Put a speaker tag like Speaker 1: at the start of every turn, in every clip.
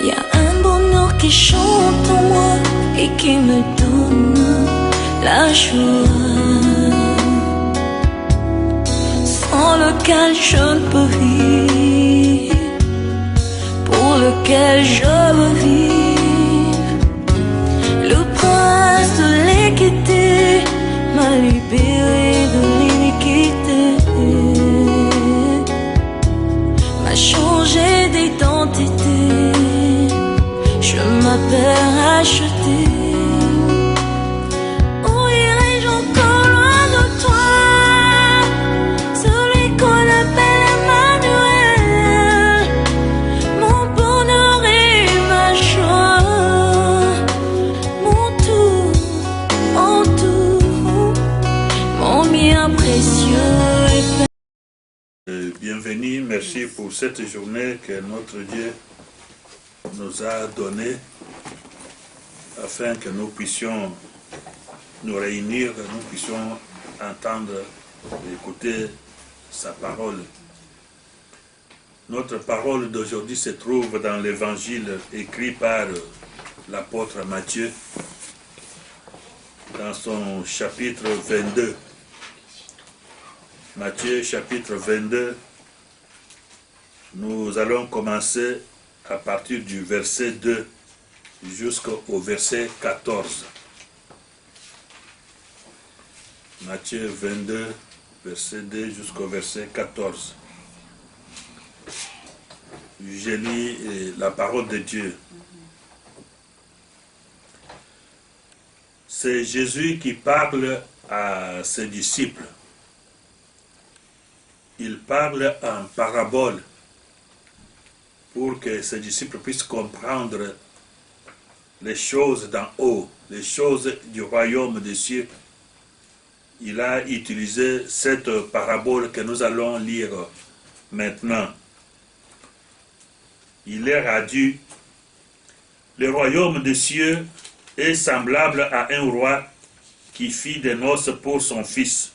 Speaker 1: Y a un bonheur qui chante en moi et qui me donne la joie, sans lequel je ne peux vivre, pour lequel je veux vivre. Le prince de l'équité m'a libéré de l'iniquité, m'a changé d'identité. Je m'appelle racheté. Où irai-je encore loin de toi, celui qu'on appelle Emmanuel, mon bonheur et ma joie, mon tout, mon bien précieux.
Speaker 2: Bienvenue, merci pour cette journée que notre Dieu nous a donnée afin que nous puissions nous réunir, que nous puissions entendre et écouter sa parole. Notre parole d'aujourd'hui se trouve dans l'évangile écrit par l'apôtre Matthieu dans son chapitre 22. Matthieu chapitre 22, nous allons commencer à partir du verset 2 jusqu'au verset 14. Matthieu 22, verset 2 jusqu'au verset 14. Je lis la parole de Dieu. C'est Jésus qui parle à ses disciples. Il parle en parabole pour que ses disciples puissent comprendre les choses d'en haut, les choses du royaume des cieux. Il a utilisé cette parabole que nous allons lire maintenant. Il leur a dit: le royaume des cieux est semblable à un roi qui fit des noces pour son fils.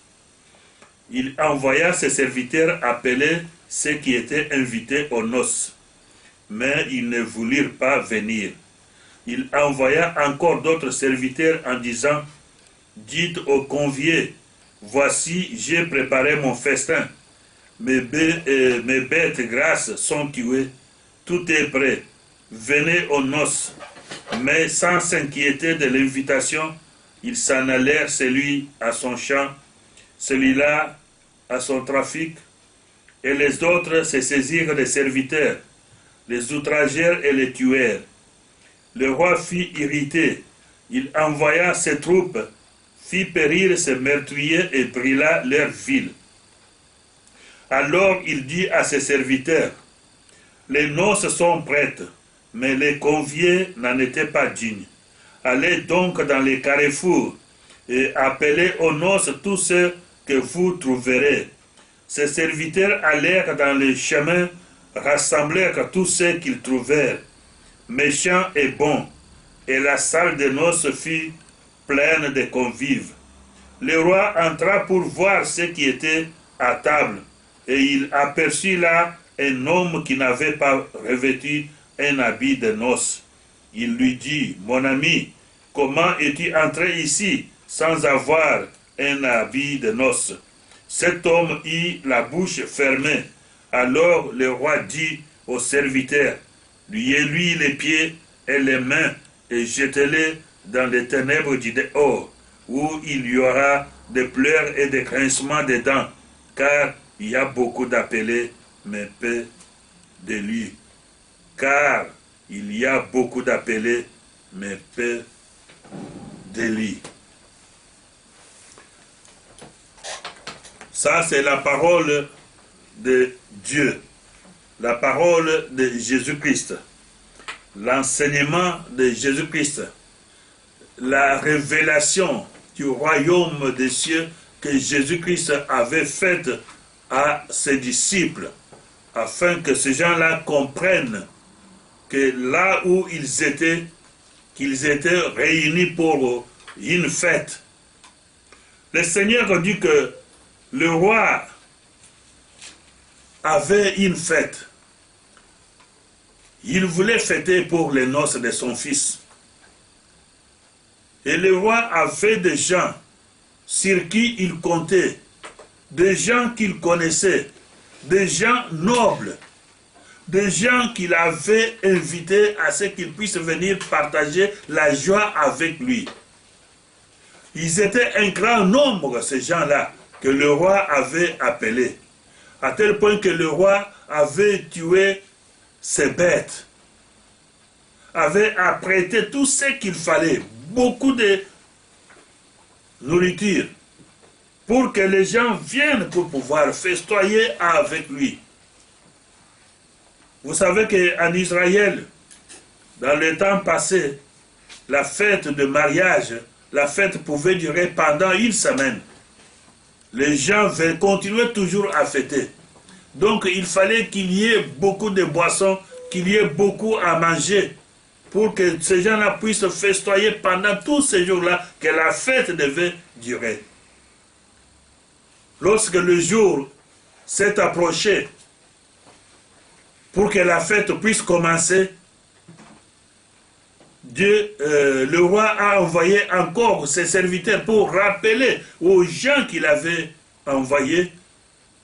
Speaker 2: Il envoya ses serviteurs appeler ceux qui étaient invités aux noces, mais ils ne voulurent pas venir. Il envoya encore d'autres serviteurs en disant: dites aux conviés, voici, j'ai préparé mon festin, mes bêtes grasses sont tuées, tout est prêt, venez aux noces. Mais sans s'inquiéter de l'invitation, ils s'en allèrent, celui à son champ, celui-là à son trafic, et les autres se saisirent des serviteurs, les outragèrent et les tuèrent. Le roi fut irrité, il envoya ses troupes, fit périr ses meurtriers et brûla leur ville. Alors il dit à ses serviteurs: les noces sont prêtes, mais les conviés n'en étaient pas dignes. Allez donc dans les carrefours et appelez aux noces tous ceux que vous trouverez. Ses serviteurs allèrent dans les chemins, rassemblèrent tous ceux qu'ils trouvèrent, méchants et bons, et la salle de noces fut pleine de convives. Le roi entra pour voir ceux qui étaient à table, et il aperçut là un homme qui n'avait pas revêtu un habit de noces. Il lui dit: mon ami, comment es-tu entré ici sans avoir un habit de noces? Cet homme eut la bouche fermée. Alors le roi dit aux serviteurs: liez-lui les pieds et les mains et jetez-les dans les ténèbres du dehors, où il y aura des pleurs et des grincements de dents, car il y a beaucoup d'appelés, mais peu d'élus. Car il y a beaucoup d'appelés, mais peu d'élus. Ça, c'est la parole de Dieu, la parole de Jésus-Christ, l'enseignement de Jésus-Christ, la révélation du royaume des cieux que Jésus-Christ avait faite à ses disciples, afin que ces gens-là comprennent que là où qu'ils étaient réunis pour une fête. Le Seigneur dit que le roi avait une fête. Il voulait fêter pour les noces de son fils. Et le roi avait des gens sur qui il comptait, des gens qu'il connaissait, des gens nobles, des gens qu'il avait invités à ce qu'ils puissent venir partager la joie avec lui. Ils étaient un grand nombre, ces gens-là, que le roi avait appelés, à tel point que le roi avait tué ses bêtes, avait apprêté tout ce qu'il fallait, beaucoup de nourriture, pour que les gens viennent pour pouvoir festoyer avec lui. Vous savez qu'en Israël, dans le temps passé, la fête de mariage, la fête pouvait durer pendant une semaine. Les gens continuaient toujours à fêter. Donc il fallait qu'il y ait beaucoup de boissons, qu'il y ait beaucoup à manger, pour que ces gens-là puissent festoyer pendant tous ces jours-là, que la fête devait durer. Lorsque le jour s'est approché, pour que la fête puisse commencer, le roi a envoyé encore ses serviteurs pour rappeler aux gens qu'il avait envoyés,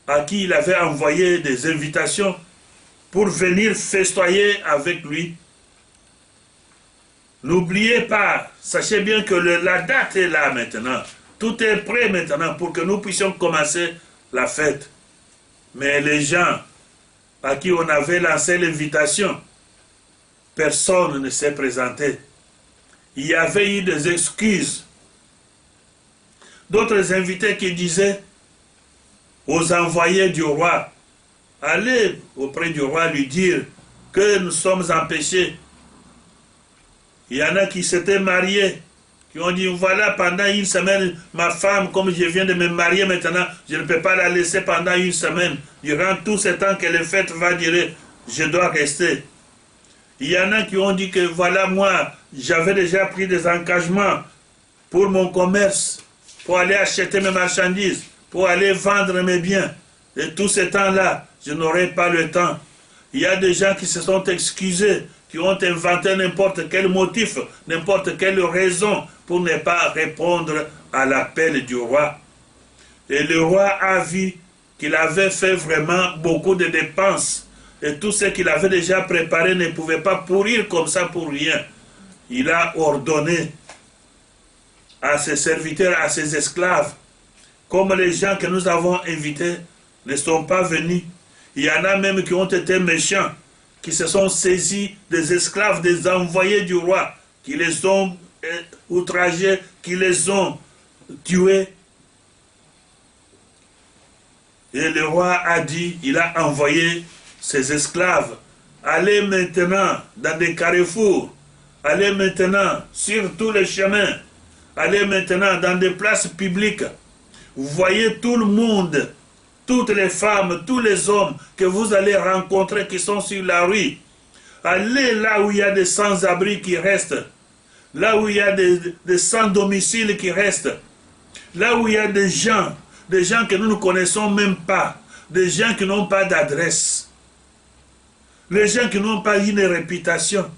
Speaker 2: à qui il avait envoyé des invitations pour venir festoyer avec lui. N'oubliez pas, sachez bien que la date est là maintenant. Tout est prêt maintenant pour que nous puissions commencer la fête. Mais les gens à qui on avait lancé l'invitation, personne ne s'est présenté. Il y avait eu des excuses. D'autres invités qui disaient aux envoyés du roi, allez auprès du roi lui dire que nous sommes empêchés. Il y en a qui s'étaient mariés, qui ont dit, voilà, pendant une semaine, ma femme, comme je viens de me marier maintenant, je ne peux pas la laisser pendant une semaine. Durant tout ce temps que les fêtes vont durer, je dois rester. Il y en a qui ont dit que, voilà, moi, j'avais déjà pris des engagements pour mon commerce, pour aller acheter mes marchandises, pour aller vendre mes biens. Et tout ce temps-là, je n'aurai pas le temps. Il y a des gens qui se sont excusés, qui ont inventé n'importe quel motif, n'importe quelle raison pour ne pas répondre à l'appel du roi. Et le roi a vu qu'il avait fait vraiment beaucoup de dépenses. Et tout ce qu'il avait déjà préparé ne pouvait pas pourrir comme ça pour rien. Il a ordonné à ses serviteurs, à ses esclaves, comme les gens que nous avons invités ne sont pas venus. Il y en a même qui ont été méchants, qui se sont saisis des esclaves, des envoyés du roi, qui les ont outragés, qui les ont tués. Et le roi a dit, il a envoyé ses esclaves, allez maintenant dans des carrefours, allez maintenant sur tous les chemins, allez maintenant dans des places publiques. Vous voyez tout le monde, toutes les femmes, tous les hommes que vous allez rencontrer qui sont sur la rue. Allez là où il y a des sans-abri qui restent, là où il y a des sans-domicile qui restent, là où il y a des gens que nous ne connaissons même pas, des gens qui n'ont pas d'adresse, les gens qui n'ont pas une réputation,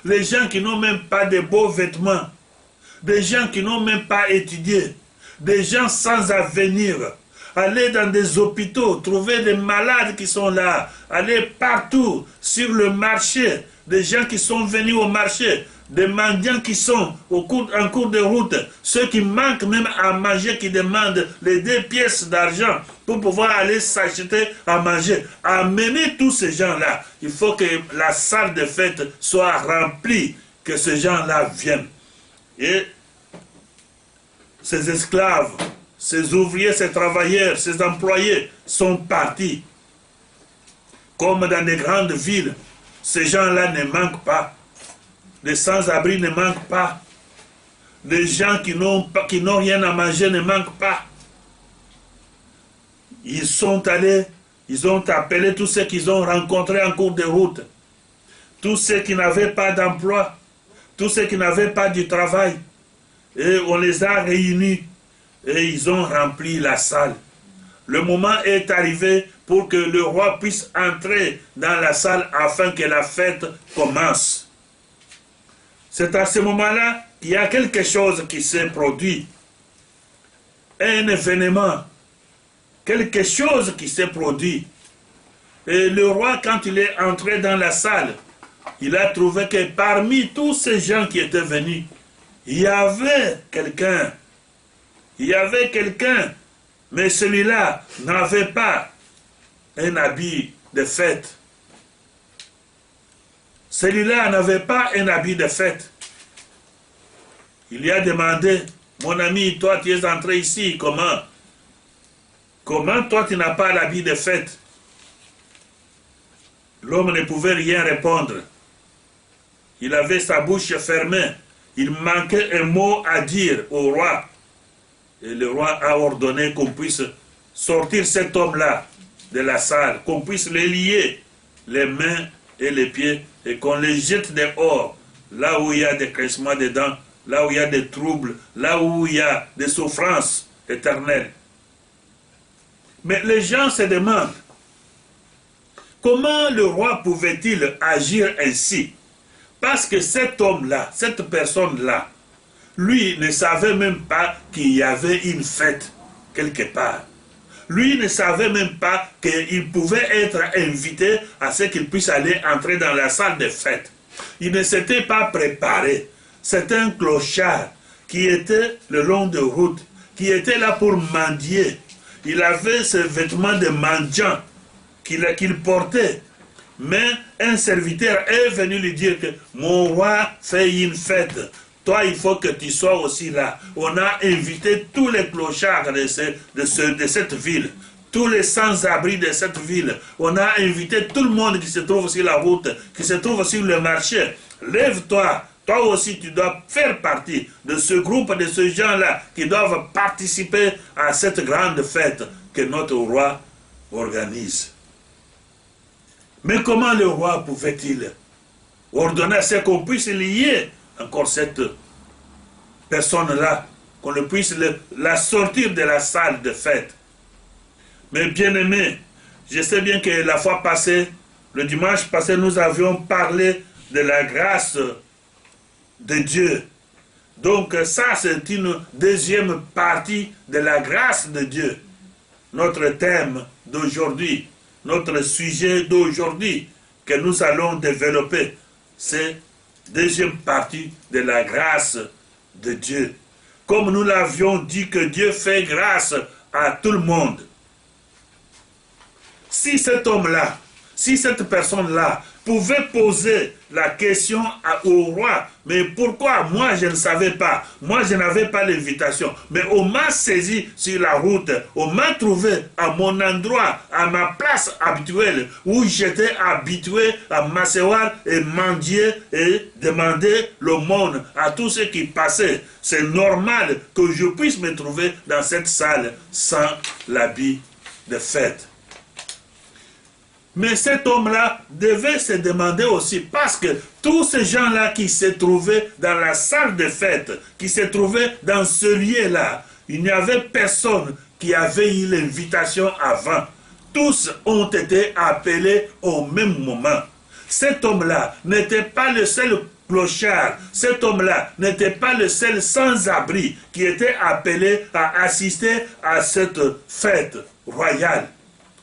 Speaker 2: les gens qui n'ont même pas de beaux vêtements, des gens qui n'ont même pas étudié, des gens sans avenir. Allez dans des hôpitaux, trouver des malades qui sont là. Allez partout, sur le marché, des gens qui sont venus au marché, des mendiants qui sont en cours de route, ceux qui manquent même à manger, qui demandent les 2 pièces d'argent pour pouvoir aller s'acheter à manger. Amenez tous ces gens-là. Il faut que la salle de fête soit remplie, que ces gens-là viennent. Et ces esclaves, ces ouvriers, ces travailleurs, ces employés sont partis. Comme dans les grandes villes, ces gens-là ne manquent pas. Les sans-abri ne manquent pas. Les gens qui n'ont rien à manger ne manquent pas. Ils sont allés, ils ont appelé tous ceux qu'ils ont rencontrés en cours de route. Tous ceux qui n'avaient pas d'emploi, tous ceux qui n'avaient pas de travail. Et on les a réunis et ils ont rempli la salle. Le moment est arrivé pour que le roi puisse entrer dans la salle afin que la fête commence. C'est à ce moment-là qu'il y a quelque chose qui s'est produit. Un événement, quelque chose qui s'est produit. Et le roi, quand il est entré dans la salle, il a trouvé que parmi tous ces gens qui étaient venus, il y avait quelqu'un. Il y avait quelqu'un, mais celui-là n'avait pas un habit de fête. Celui-là n'avait pas un habit de fête. Il lui a demandé, mon ami, toi tu es entré ici, comment? Comment toi tu n'as pas l'habit de fête? L'homme ne pouvait rien répondre. Il avait sa bouche fermée. Il manquait un mot à dire au roi. Et le roi a ordonné qu'on puisse sortir cet homme-là de la salle, qu'on puisse le lier les mains et les pieds et qu'on les jette dehors, là où il y a des craquements de dents, là où il y a des troubles, là où il y a des souffrances éternelles. Mais les gens se demandent, comment le roi pouvait-il agir ainsi? Parce que cet homme-là, cette personne-là, lui ne savait même pas qu'il y avait une fête quelque part. Lui ne savait même pas qu'il pouvait être invité à ce qu'il puisse aller entrer dans la salle de fête. Il ne s'était pas préparé. C'est un clochard qui était le long de route, qui était là pour mendier. Il avait ce vêtement de mendiant qu'il portait. Mais un serviteur est venu lui dire que mon roi fait une fête. Toi, il faut que tu sois aussi là. On a invité tous les clochards de cette ville, tous les sans-abri de cette ville. On a invité tout le monde qui se trouve sur la route, qui se trouve sur le marché. Lève-toi. Toi aussi, tu dois faire partie de ce groupe, de ces gens-là qui doivent participer à cette grande fête que notre roi organise. Mais comment le roi pouvait-il ordonner à ce qu'on puisse lier encore cette personne-là, qu'on puisse la sortir de la salle de fête? Mais bien aimé, je sais bien que la fois passée, le dimanche passé, nous avions parlé de la grâce de Dieu. Donc ça, c'est une deuxième partie de la grâce de Dieu. Notre thème d'aujourd'hui, notre sujet d'aujourd'hui que nous allons développer, c'est deuxième partie de la grâce de Dieu. Comme nous l'avions dit que Dieu fait grâce à tout le monde. Si cet homme-là, si cette personne-là pouvait poser la question au roi, mais pourquoi moi je ne savais pas, moi je n'avais pas l'invitation, mais on m'a saisi sur la route, on m'a trouvé à mon endroit, à ma place habituelle, où j'étais habitué à m'asseoir et mendier et demander l'aumône à tous ceux qui passaient. C'est normal que je puisse me trouver dans cette salle sans l'habit de fête. Mais cet homme-là devait se demander aussi, parce que tous ces gens-là qui se trouvaient dans la salle de fête, qui se trouvaient dans ce lieu-là, il n'y avait personne qui avait eu l'invitation avant. Tous ont été appelés au même moment. Cet homme-là n'était pas le seul clochard, cet homme-là n'était pas le seul sans-abri qui était appelé à assister à cette fête royale,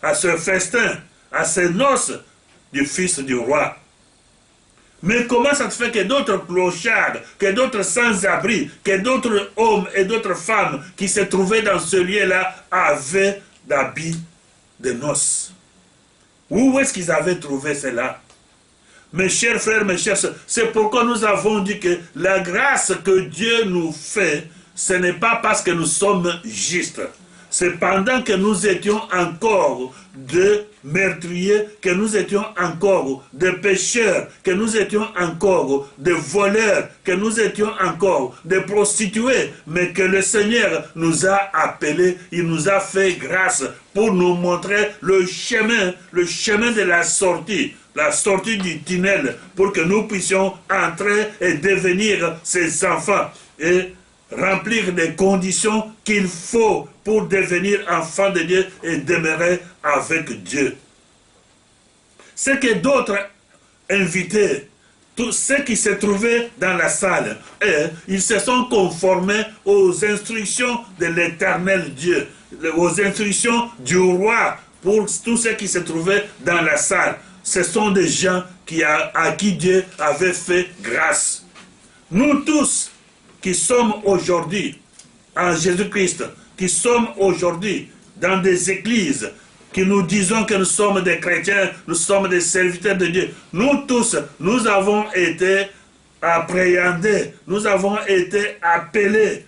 Speaker 2: à ce festin, à ces noces du fils du roi. Mais comment ça se fait que d'autres clochards, que d'autres sans-abri, que d'autres hommes et d'autres femmes qui se trouvaient dans ce lieu-là avaient d'habits de noces? Où est-ce qu'ils avaient trouvé cela? Mes chers frères, mes chers sœurs, c'est pourquoi nous avons dit que la grâce que Dieu nous fait, ce n'est pas parce que nous sommes justes. C'est pendant que nous étions encore de meurtriers, que nous étions encore de pécheurs, que nous étions encore de voleurs, que nous étions encore de prostituées, mais que le Seigneur nous a appelés, il nous a fait grâce pour nous montrer le chemin de la sortie du tunnel, pour que nous puissions entrer et devenir ses enfants et remplir les conditions qu'il faut pour devenir enfant de Dieu et demeurer avec Dieu. Ce que d'autres invités, tous ceux qui se trouvaient dans la salle, ils se sont conformés aux instructions de l'Éternel Dieu, aux instructions du roi pour tous ceux qui se trouvaient dans la salle. Ce sont des gens à qui Dieu avait fait grâce. Nous tous qui sommes aujourd'hui en Jésus-Christ, qui sommes aujourd'hui dans des églises, qui nous disons que nous sommes des chrétiens, nous sommes des serviteurs de Dieu. Nous tous, nous avons été appréhendés, nous avons été appelés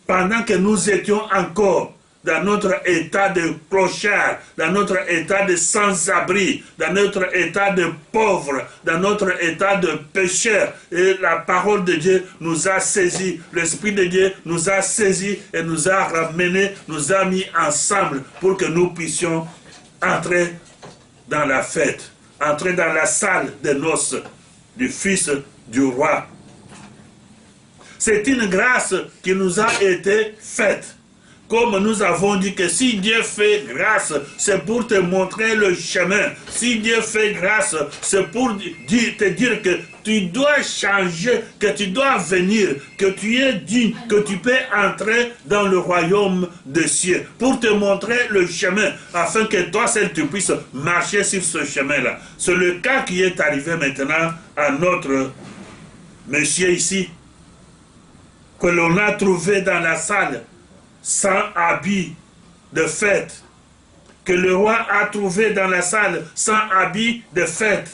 Speaker 2: pendant que nous étions encore dans notre état de clochard, dans notre état de sans-abri, dans notre état de pauvre, dans notre état de pécheur. Et la parole de Dieu nous a saisis, l'Esprit de Dieu nous a saisis et nous a ramenés, nous a mis ensemble pour que nous puissions entrer dans la fête, entrer dans la salle des noces du Fils du Roi. C'est une grâce qui nous a été faite. Comme nous avons dit que si Dieu fait grâce, c'est pour te montrer le chemin. Si Dieu fait grâce, c'est pour te dire que tu dois changer, que tu dois venir, que tu es digne, que tu peux entrer dans le royaume des cieux. Pour te montrer le chemin, afin que toi seul tu puisses marcher sur ce chemin-là. C'est le cas qui est arrivé maintenant à notre monsieur ici, que l'on a trouvé dans la salle, sans habit de fête, que le roi a trouvé dans la salle sans habit de fête.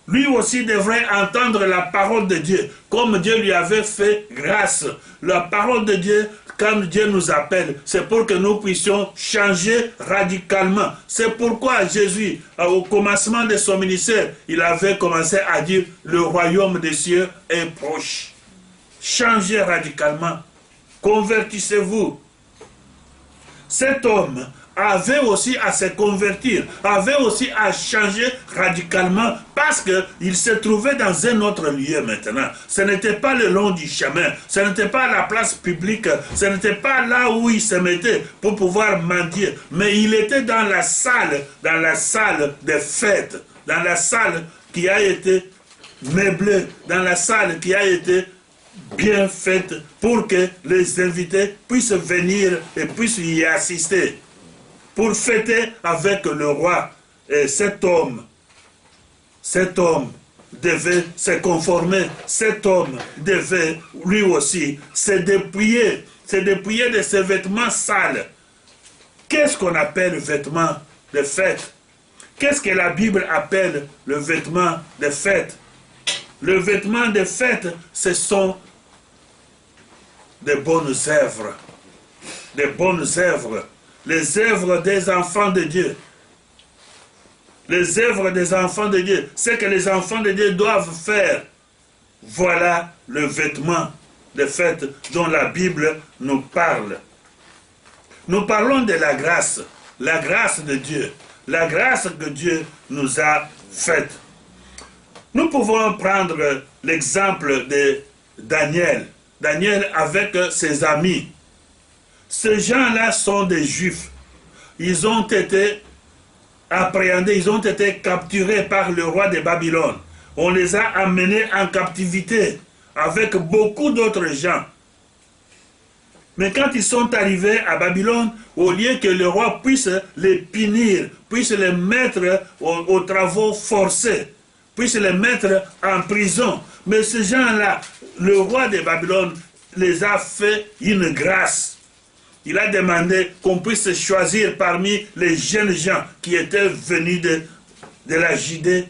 Speaker 2: Lui aussi devrait entendre la parole de Dieu, comme Dieu lui avait fait grâce. La parole de Dieu, quand Dieu nous appelle, c'est pour que nous puissions changer radicalement. C'est pourquoi Jésus, au commencement de son ministère, il avait commencé à dire, le royaume des cieux est proche. Changez radicalement. Convertissez-vous. Cet homme avait aussi à se convertir, avait aussi à changer radicalement parce qu'il se trouvait dans un autre lieu maintenant. Ce n'était pas le long du chemin, ce n'était pas la place publique, ce n'était pas là où il se mettait pour pouvoir mendier, mais il était dans la salle des fêtes, dans la salle qui a été meublée, dans la salle qui a été bien faite pour que les invités puissent venir et puissent y assister pour fêter avec le roi. Et cet homme devait se conformer, cet homme devait lui aussi se dépouiller de ses vêtements sales. Qu'est-ce qu'on appelle vêtements de fête? Qu'est-ce que la Bible appelle le vêtement de fête? Le vêtement de fête, ce sont des bonnes œuvres. Des bonnes œuvres. Les œuvres des enfants de Dieu. Les œuvres des enfants de Dieu. Ce que les enfants de Dieu doivent faire. Voilà le vêtement de fête dont la Bible nous parle. Nous parlons de la grâce de Dieu. La grâce que Dieu nous a faite. Nous pouvons prendre l'exemple de Daniel. Daniel avec ses amis. Ces gens-là sont des Juifs. Ils ont été appréhendés, ils ont été capturés par le roi de Babylone. On les a amenés en captivité avec beaucoup d'autres gens. Mais quand ils sont arrivés à Babylone, au lieu que le roi puisse les punir, puisse les mettre aux travaux forcés, puisse les mettre en prison. Mais ces gens-là, le roi de Babylone les a fait une grâce. Il a demandé qu'on puisse choisir parmi les jeunes gens qui étaient venus de la Judée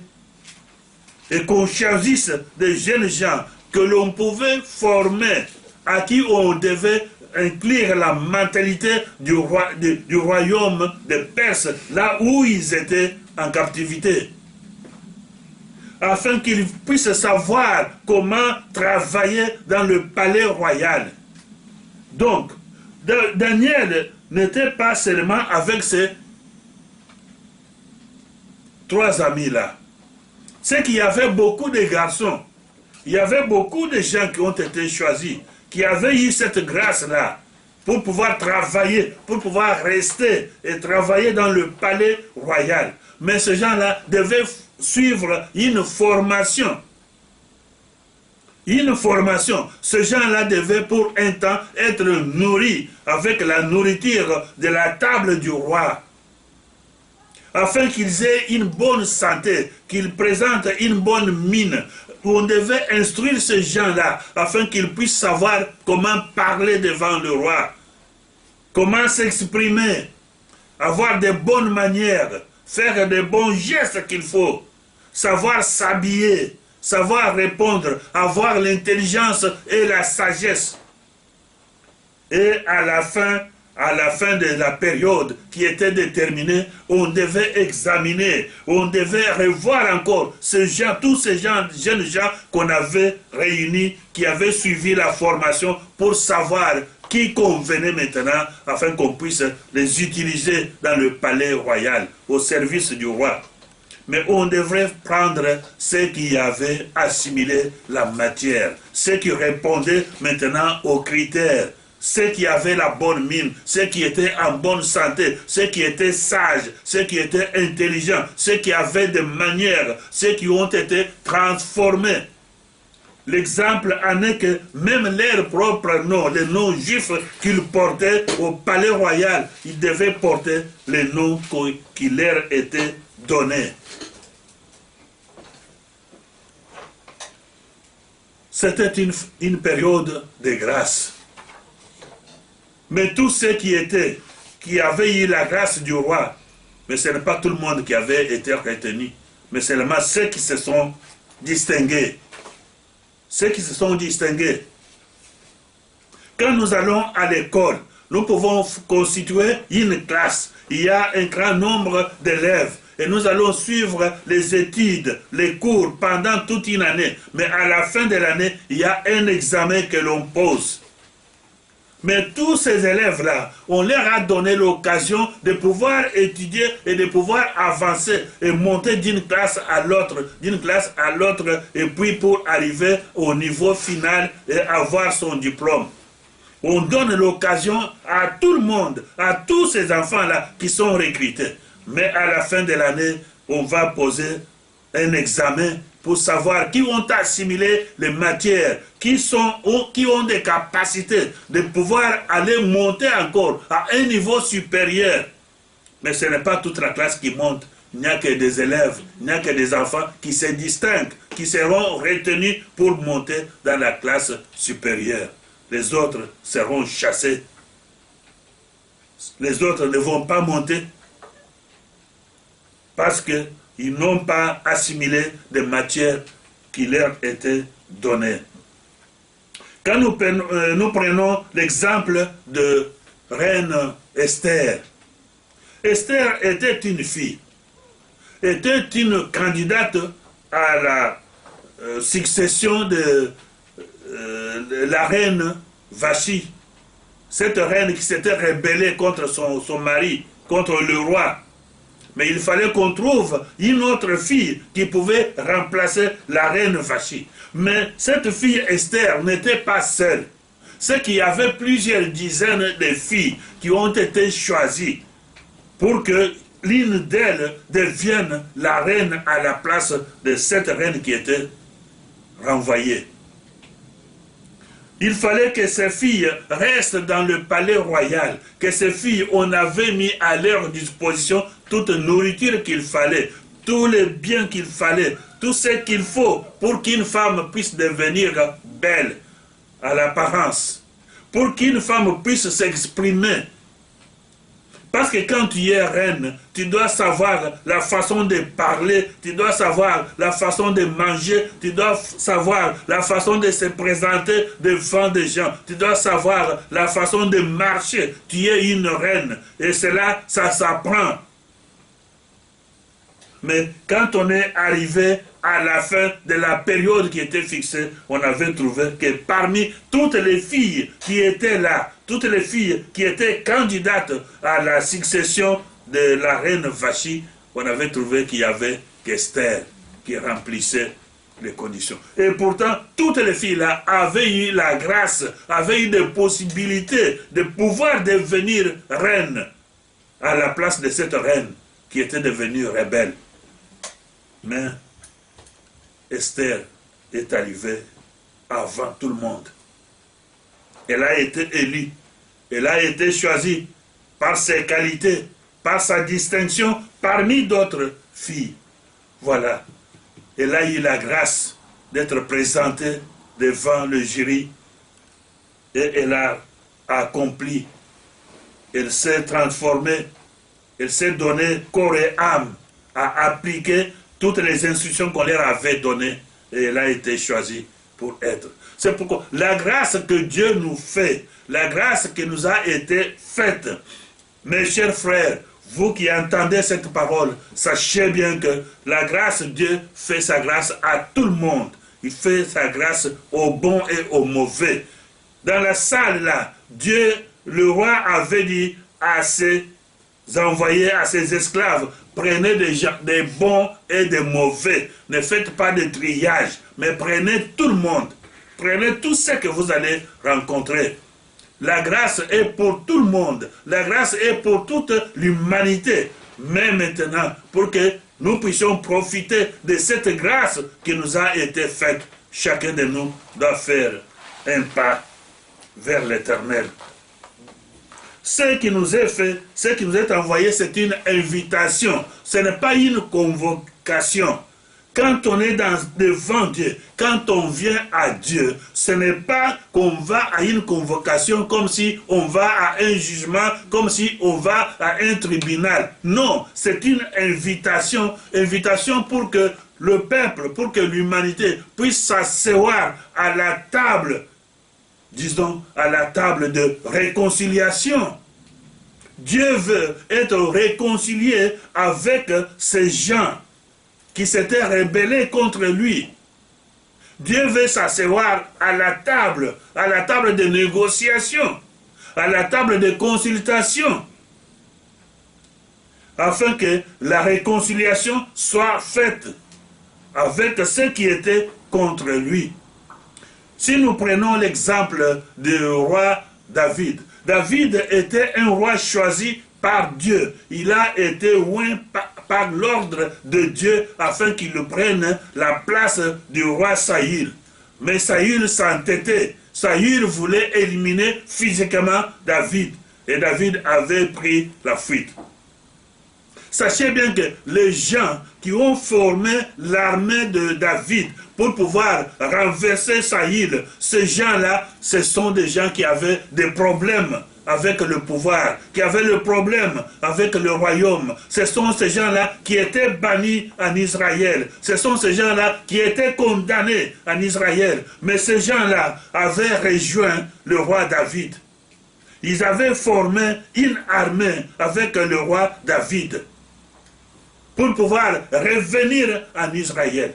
Speaker 2: et qu'on choisisse des jeunes gens que l'on pouvait former, à qui on devait inclure la mentalité du royaume des Perses, là où ils étaient en captivité, afin qu'ils puissent savoir comment travailler dans le palais royal. Donc, Daniel n'était pas seulement avec ses 3 amis-là. C'est qu'il y avait beaucoup de garçons, il y avait beaucoup de gens qui ont été choisis, qui avaient eu cette grâce-là, pour pouvoir travailler, pour pouvoir rester et travailler dans le palais royal. Mais ces gens-là devaient suivre une formation. Une formation. Ces gens-là devaient pour un temps être nourris avec la nourriture de la table du roi, afin qu'ils aient une bonne santé, qu'ils présentent une bonne mine. On devait instruire ces gens-là afin qu'ils puissent savoir comment parler devant le roi, comment s'exprimer, avoir de bonnes manières, faire de bons gestes qu'il faut, savoir s'habiller, savoir répondre, avoir l'intelligence et la sagesse. Et à la fin de la période qui était déterminée, on devait examiner, on devait revoir encore tous ces jeunes gens qu'on avait réunis, qui avaient suivi la formation pour savoir qui convenait maintenant, afin qu'on puisse les utiliser dans le palais royal, au service du roi. Mais on devrait prendre ceux qui avaient assimilé la matière, ceux qui répondaient maintenant aux critères, ceux qui avaient la bonne mine, ceux qui étaient en bonne santé, ceux qui étaient sages, ceux qui étaient intelligents, ceux qui avaient des manières, ceux qui ont été transformés. L'exemple en est que même leur propre nom, les noms juifs qu'ils portaient au palais royal, ils devaient porter les noms qui leur étaient donnés. C'était une période de grâce. Mais tous ceux qui avaient eu la grâce du roi, mais ce n'est pas tout le monde qui avait été retenu, mais seulement ceux qui se sont distingués. Ceux qui se sont distingués. Quand nous allons à l'école, nous pouvons constituer une classe. Il y a un grand nombre d'élèves. Et nous allons suivre les études, les cours pendant toute une année. Mais à la fin de l'année, il y a un examen que l'on pose. Mais tous ces élèves-là, on leur a donné l'occasion de pouvoir étudier et de pouvoir avancer et monter d'une classe à l'autre, et puis pour arriver au niveau final et avoir son diplôme. On donne l'occasion à tout le monde, à tous ces enfants-là qui sont recrutés. Mais à la fin de l'année, on va poser un examen pour savoir qui ont assimilé les matières, qui ont des capacités de pouvoir aller monter encore à un niveau supérieur. Mais ce n'est pas toute la classe qui monte. Il n'y a que des élèves, il n'y a que des enfants qui se distinguent, qui seront retenus pour monter dans la classe supérieure. Les autres seront chassés. Les autres ne vont pas monter parce qu'ils n'ont pas assimilé des matières qui leur étaient données. Quand nous prenons l'exemple de reine Esther, Esther était une fille, était une candidate à la succession de la reine Vachi, cette reine qui s'était rebellée contre son mari, contre le roi. Mais il fallait qu'on trouve une autre fille qui pouvait remplacer la reine Vachi. Mais cette fille Esther n'était pas seule. C'est qu'il y avait plusieurs dizaines de filles qui ont été choisies pour que l'une d'elles devienne la reine à la place de cette reine qui était renvoyée. Il fallait que ces filles restent dans le palais royal, que ces filles, on avait mis à leur disposition toute nourriture qu'il fallait, tous les biens qu'il fallait, tout ce qu'il faut pour qu'une femme puisse devenir belle à l'apparence, pour qu'une femme puisse s'exprimer. Parce que quand tu es reine, tu dois savoir la façon de parler, tu dois savoir la façon de manger, tu dois savoir la façon de se présenter devant des gens, tu dois savoir la façon de marcher. Tu es une reine et cela, ça s'apprend. Mais quand on est arrivé à la fin de la période qui était fixée, on avait trouvé que parmi toutes les filles qui étaient là, toutes les filles qui étaient candidates à la succession de la reine Vachi, on avait trouvé qu'il y avait qu'Esther qui remplissait les conditions. Et pourtant, toutes les filles-là avaient eu la grâce, avaient eu des possibilités de pouvoir devenir reines à la place de cette reine qui était devenue rebelle. Mais Esther est arrivée avant tout le monde. Elle a été élue, elle a été choisie par ses qualités, par sa distinction parmi d'autres filles. Voilà, elle a eu la grâce d'être présentée devant le jury et elle a accompli, elle s'est transformée, elle s'est donnée corps et âme à appliquer toutes les instructions qu'on leur avait données et elle a été choisie pour être. C'est pourquoi la grâce que Dieu nous fait, la grâce qui nous a été faite, mes chers frères, vous qui entendez cette parole, sachez bien que la grâce, Dieu fait sa grâce à tout le monde. Il fait sa grâce aux bons et aux mauvais. Dans la salle là, Dieu, le roi avait dit à ses envoyés, à ses esclaves, prenez des bons et des mauvais. Ne faites pas de triage, mais prenez tout le monde. Prenez tout ce que vous allez rencontrer. La grâce est pour tout le monde. La grâce est pour toute l'humanité. Mais maintenant, pour que nous puissions profiter de cette grâce qui nous a été faite, chacun de nous doit faire un pas vers l'éternel. Ce qui nous est fait, ce qui nous est envoyé, c'est une invitation. Ce n'est pas une convocation. Quand on est devant Dieu, quand on vient à Dieu, ce n'est pas qu'on va à une convocation comme si on va à un jugement, comme si on va à un tribunal. Non, c'est une invitation, invitation pour que le peuple, pour que l'humanité puisse s'asseoir à la table, disons, à la table de réconciliation. Dieu veut être réconcilié avec ces gens qui s'étaient rebellés contre lui. Dieu veut s'asseoir à la table de négociation, à la table de consultation, afin que la réconciliation soit faite avec ceux qui étaient contre lui. Si nous prenons l'exemple du roi David, David était un roi choisi par Dieu. Il a été oint par l'ordre de Dieu afin qu'il prenne la place du roi Saül. Mais Saül s'entêtait. Saül voulait éliminer physiquement David. Et David avait pris la fuite. Sachez bien que les gens qui ont formé l'armée de David pour pouvoir renverser Saül, ces gens-là, ce sont des gens qui avaient des problèmes avec le pouvoir, qui avaient le problème avec le royaume. Ce sont ces gens-là qui étaient bannis en Israël. Ce sont ces gens-là qui étaient condamnés en Israël. Mais ces gens-là avaient rejoint le roi David. Ils avaient formé une armée avec le roi David pour pouvoir revenir en Israël.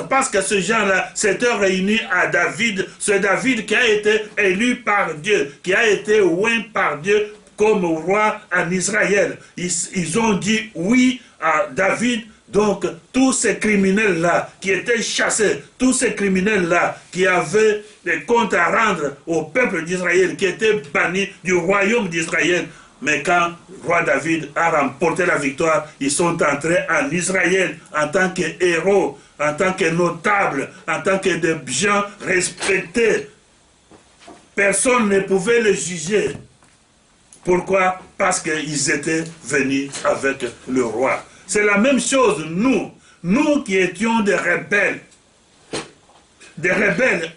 Speaker 2: Parce que ces gens-là s'étaient réunis à David, c'est David qui a été élu par Dieu, qui a été oint par Dieu comme roi en Israël. Ils ont dit oui à David, donc tous ces criminels-là qui étaient chassés, tous ces criminels-là qui avaient des comptes à rendre au peuple d'Israël, qui étaient bannis du royaume d'Israël. Mais quand le roi David a remporté la victoire, ils sont entrés en Israël en tant que héros, en tant que notables, en tant que des gens respectés. Personne ne pouvait les juger. Pourquoi? Parce qu'ils étaient venus avec le roi. C'est la même chose, nous qui étions des rebelles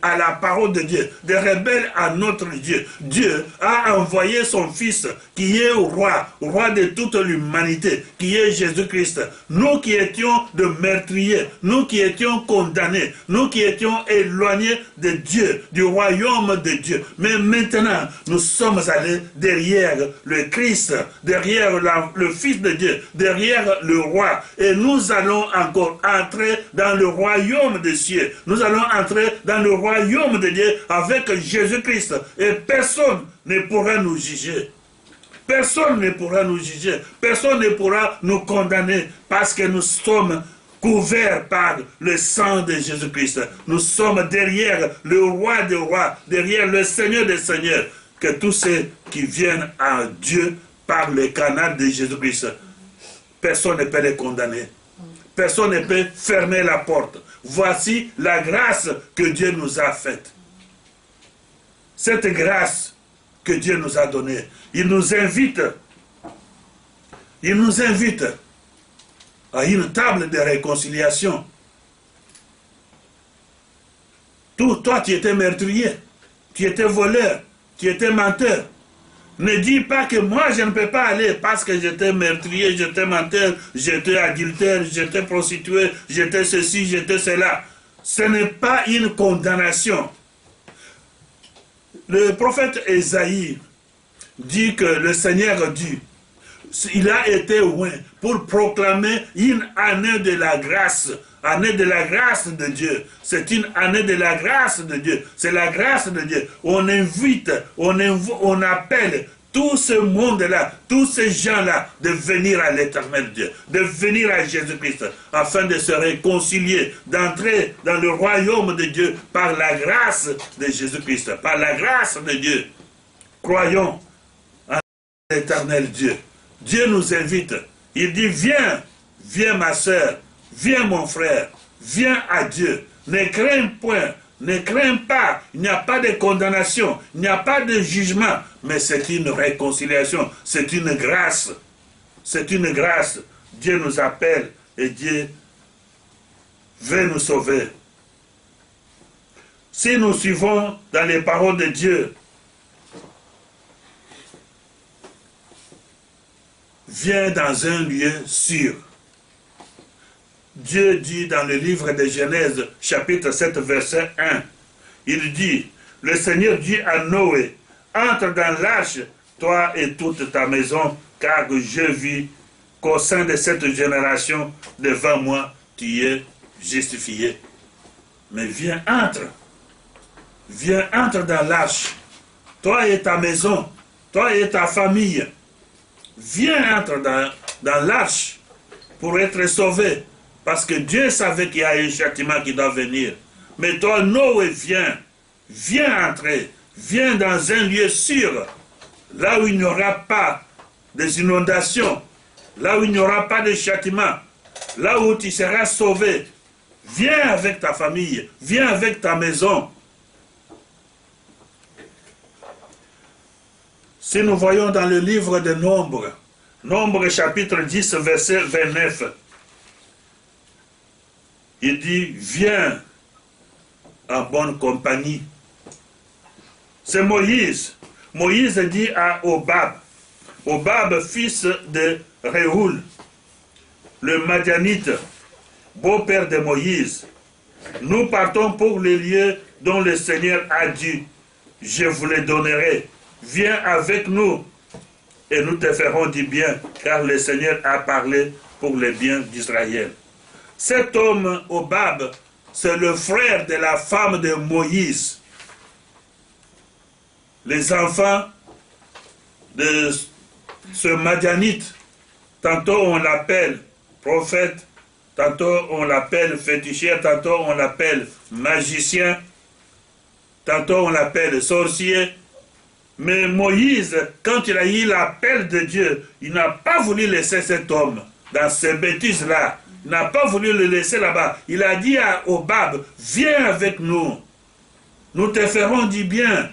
Speaker 2: à la parole de Dieu, des rebelles à notre Dieu. Dieu a envoyé son Fils qui est roi de toute l'humanité, qui est Jésus-Christ. Nous qui étions de meurtriers, nous qui étions condamnés, nous qui étions éloignés de Dieu, du royaume de Dieu. Mais maintenant, nous sommes allés derrière le Christ, derrière le Fils de Dieu, derrière le roi. Et nous allons encore entrer dans le royaume des cieux. Nous allons entrer dans le royaume de Dieu avec Jésus-Christ. Et personne ne pourra nous juger. Personne ne pourra nous juger. Personne ne pourra nous condamner parce que nous sommes couverts par le sang de Jésus-Christ. Nous sommes derrière le roi des rois, derrière le Seigneur des seigneurs. Que tous ceux qui viennent à Dieu par le canal de Jésus-Christ, personne ne peut les condamner. Personne ne peut fermer la porte. Voici la grâce que Dieu nous a faite. Cette grâce que Dieu nous a donnée, il nous invite à une table de réconciliation. Toi, tu étais meurtrier, tu étais voleur, tu étais menteur. Ne dis pas que moi, je ne peux pas aller parce que j'étais meurtrier, j'étais menteur, j'étais adultère, j'étais prostituée, j'étais ceci, j'étais cela. Ce n'est pas une condamnation. Le prophète Ésaïe dit que le Seigneur dit, il a été loin pour proclamer une année de la grâce. Année de la grâce de Dieu. C'est une année de la grâce de Dieu. C'est la grâce de Dieu. On invite, on appelle tout ce monde-là, tous ces gens-là, de venir à l'Éternel Dieu, de venir à Jésus-Christ, afin de se réconcilier, d'entrer dans le royaume de Dieu par la grâce de Jésus-Christ, par la grâce de Dieu. Croyons en l'Éternel Dieu. Dieu nous invite. Il dit, viens, viens ma sœur, viens mon frère, viens à Dieu. Ne crains point, ne crains pas. Il n'y a pas de condamnation, il n'y a pas de jugement, mais c'est une réconciliation, c'est une grâce. C'est une grâce. Dieu nous appelle et Dieu veut nous sauver. Si nous suivons dans les paroles de Dieu, viens dans un lieu sûr. Dieu dit dans le livre de Genèse, chapitre 7, verset 1, il dit, le Seigneur dit à Noé, entre dans l'arche, toi et toute ta maison, car je vis qu'au sein de cette génération, devant moi, tu es justifié. Mais viens, entre dans l'arche, toi et ta maison, toi et ta famille, viens, entre dans l'arche pour être sauvé. Parce que Dieu savait qu'il y a un châtiment qui doit venir. Mais toi, Noé, viens entrer. Viens dans un lieu sûr. Là où il n'y aura pas des inondations. Là où il n'y aura pas de châtiment. Là où tu seras sauvé. Viens avec ta famille. Viens avec ta maison. Si nous voyons dans le livre de Nombre, Nombre chapitre 10, verset 29, il dit, viens en bonne compagnie. C'est Moïse. Moïse dit à Obab, fils de Réhoul, le Madianite, beau-père de Moïse, nous partons pour les lieux dont le Seigneur a dit, je vous les donnerai. Viens avec nous et nous te ferons du bien, car le Seigneur a parlé pour le bien d'Israël. Cet homme, Obab, c'est le frère de la femme de Moïse. Les enfants de ce Madianite, tantôt on l'appelle prophète, tantôt on l'appelle féticheur, tantôt on l'appelle magicien, tantôt on l'appelle sorcier. Mais Moïse, quand il a eu l'appel de Dieu, il n'a pas voulu laisser cet homme dans ces bêtises-là. Il n'a pas voulu le laisser là-bas. Il a dit à Obab, viens avec nous. Nous te ferons du bien.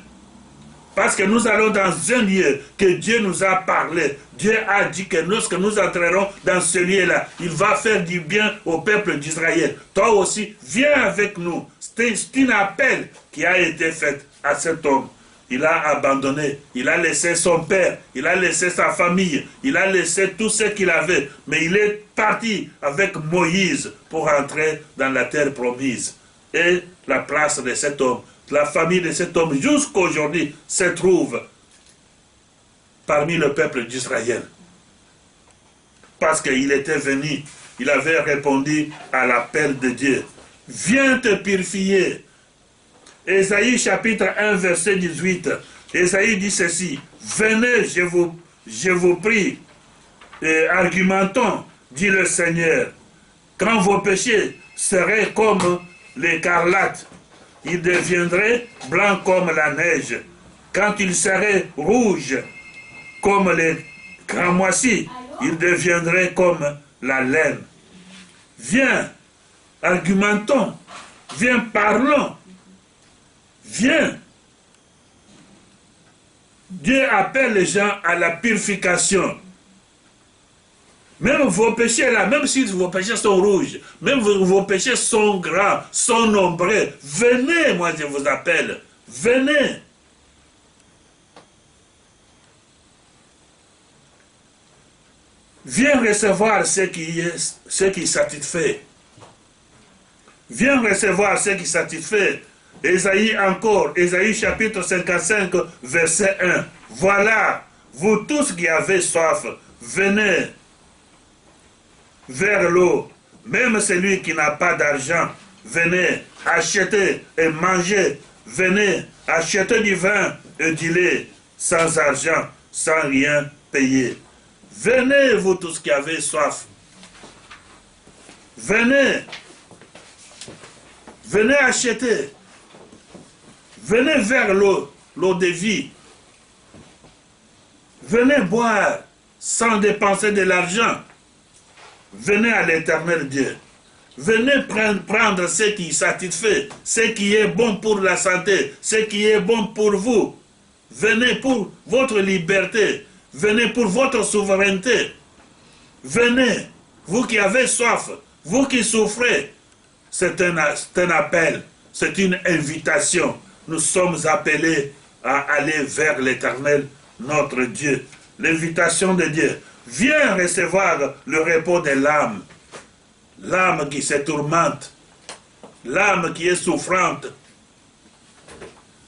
Speaker 2: Parce que nous allons dans un lieu que Dieu nous a parlé. Dieu a dit que lorsque nous entrerons dans ce lieu-là, il va faire du bien au peuple d'Israël. Toi aussi, viens avec nous. C'est un appel qui a été fait à cet homme. Il a abandonné, il a laissé son père, il a laissé sa famille, il a laissé tout ce qu'il avait. Mais il est parti avec Moïse pour entrer dans la terre promise. Et la place de cet homme, la famille de cet homme, jusqu'à aujourd'hui, se trouve parmi le peuple d'Israël. Parce qu'il était venu, il avait répondu à l'appel de Dieu. Viens te purifier. Ésaïe chapitre 1 verset 18. Ésaïe dit ceci. Venez, je vous prie, argumentons, dit le Seigneur. Quand vos péchés seraient comme l'écarlate, ils deviendraient blancs comme la neige. Quand ils seraient rouges comme les cramoisis, ils deviendraient comme la laine. Viens, argumentons. Viens, parlons. Viens. Dieu appelle les gens à la purification. Même vos péchés là, même si vos péchés sont rouges, même vos péchés sont grands, sont nombreux, venez, moi je vous appelle. Venez. Viens recevoir ce qui satisfait. Viens recevoir ce qui satisfait. Ésaïe encore, Ésaïe chapitre 55, verset 1. Voilà, vous tous qui avez soif, venez vers l'eau. Même celui qui n'a pas d'argent, venez, achetez et mangez. Venez, achetez du vin et du lait, sans argent, sans rien payer. Venez, vous tous qui avez soif. Venez. Venez acheter. Venez vers l'eau, l'eau de vie. Venez boire sans dépenser de l'argent. Venez à l'Éternel Dieu. Venez prendre ce qui satisfait, ce qui est bon pour la santé, ce qui est bon pour vous. Venez pour votre liberté. Venez pour votre souveraineté. Venez, vous qui avez soif, vous qui souffrez. C'est un appel, c'est une invitation. Nous sommes appelés à aller vers l'Éternel, notre Dieu. L'invitation de Dieu. Viens recevoir le repos de l'âme. L'âme qui se tourmente. L'âme qui est souffrante.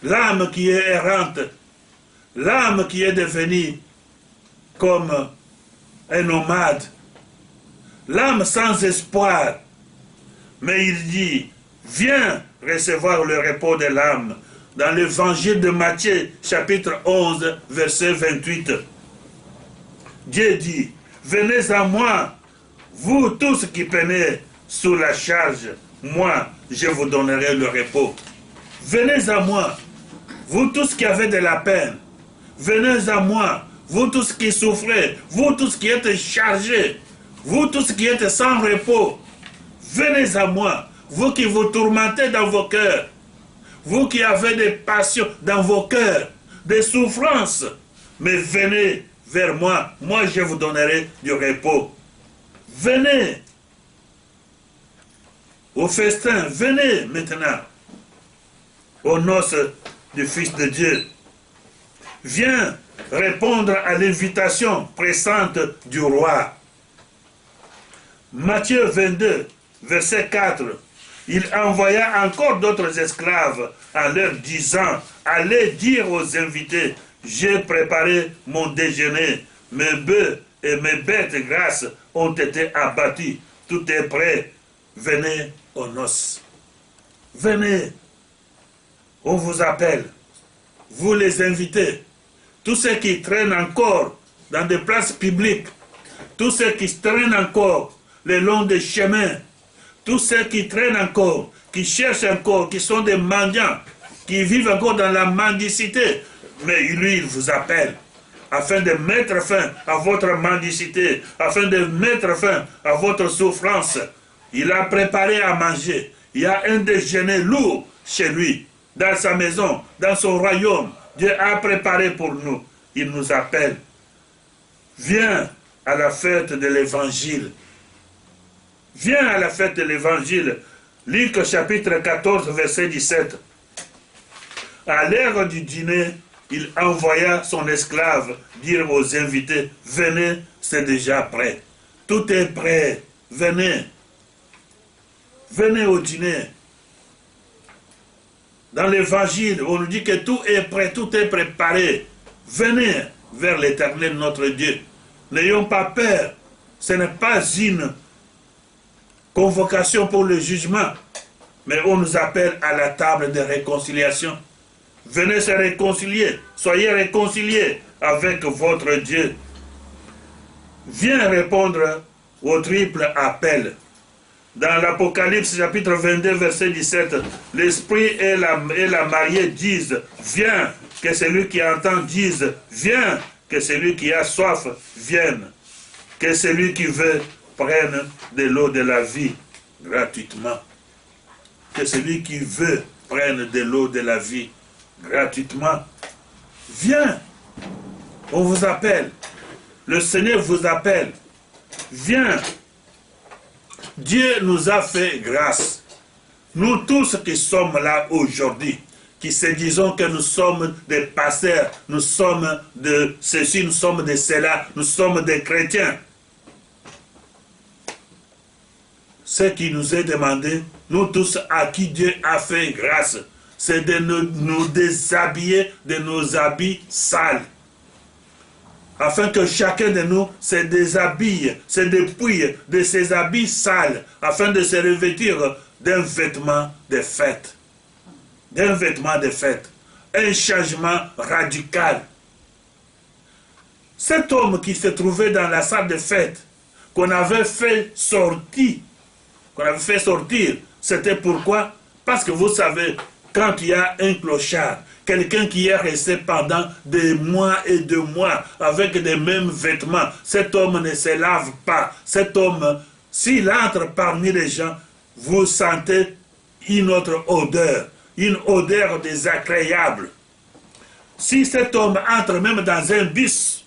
Speaker 2: L'âme qui est errante. L'âme qui est devenue comme un nomade. L'âme sans espoir. Mais il dit, viens recevoir le repos de l'âme. Dans l'évangile de Matthieu, chapitre 11, verset 28. Dieu dit, venez à moi, vous tous qui peinez sous la charge, moi, je vous donnerai le repos. Venez à moi, vous tous qui avez de la peine. Venez à moi, vous tous qui souffrez, vous tous qui êtes chargés, vous tous qui êtes sans repos. Venez à moi, vous qui vous tourmentez dans vos cœurs, vous qui avez des passions dans vos cœurs, des souffrances, mais venez vers moi, moi je vous donnerai du repos. Venez au festin, venez maintenant aux noces du Fils de Dieu. Viens répondre à l'invitation pressante du roi. Matthieu 22, verset 4. Il envoya encore d'autres esclaves en leur disant, allez dire aux invités, j'ai préparé mon déjeuner, mes bœufs et mes bêtes grasses ont été abattus, tout est prêt, venez aux noces. Venez, on vous appelle, vous les invités, tous ceux qui traînent encore dans des places publiques, tous ceux qui traînent encore le long des chemins, tous ceux qui traînent encore, qui cherchent encore, qui sont des mendiants, qui vivent encore dans la mendicité, mais lui, il vous appelle afin de mettre fin à votre mendicité, afin de mettre fin à votre souffrance. Il a préparé à manger. Il y a un déjeuner lourd chez lui, dans sa maison, dans son royaume. Dieu a préparé pour nous. Il nous appelle. Viens à la fête de l'évangile. Viens à la fête de l'évangile. Luc chapitre 14, verset 17. À l'heure du dîner, il envoya son esclave dire aux invités, venez, c'est déjà prêt. Tout est prêt. Venez. Venez au dîner. Dans l'évangile, on nous dit que tout est prêt, tout est préparé. Venez vers l'Éternel notre Dieu. N'ayons pas peur. Ce n'est pas une convocation pour le jugement, mais on nous appelle à la table de réconciliation. Venez se réconcilier, soyez réconciliés avec votre Dieu. Viens répondre au triple appel. Dans l'Apocalypse chapitre 22 verset 17, l'Esprit et la mariée disent, viens, que celui qui entend dise, viens, que celui qui a soif vienne, que celui qui veut prenne de l'eau de la vie gratuitement. Que celui qui veut prenne de l'eau de la vie gratuitement. Viens, on vous appelle. Le Seigneur vous appelle. Viens. Dieu nous a fait grâce. Nous tous qui sommes là aujourd'hui, qui se disons que nous sommes des pasteurs, nous sommes de ceci, nous sommes de cela, nous sommes des chrétiens. Ce qui nous est demandé, nous tous à qui Dieu a fait grâce, c'est de nous déshabiller de nos habits sales. Afin que chacun de nous se déshabille, se dépouille de ses habits sales, afin de se revêtir d'un vêtement de fête. D'un vêtement de fête. Un changement radical. Cet homme qui se trouvait dans la salle de fête, qu'on avait fait sortir, c'était pourquoi? Parce que vous savez, quand il y a un clochard, quelqu'un qui est resté pendant des mois et des mois avec les mêmes vêtements, cet homme ne se lave pas. Cet homme, s'il entre parmi les gens, vous sentez une autre odeur, une odeur désagréable. Si cet homme entre même dans un bus,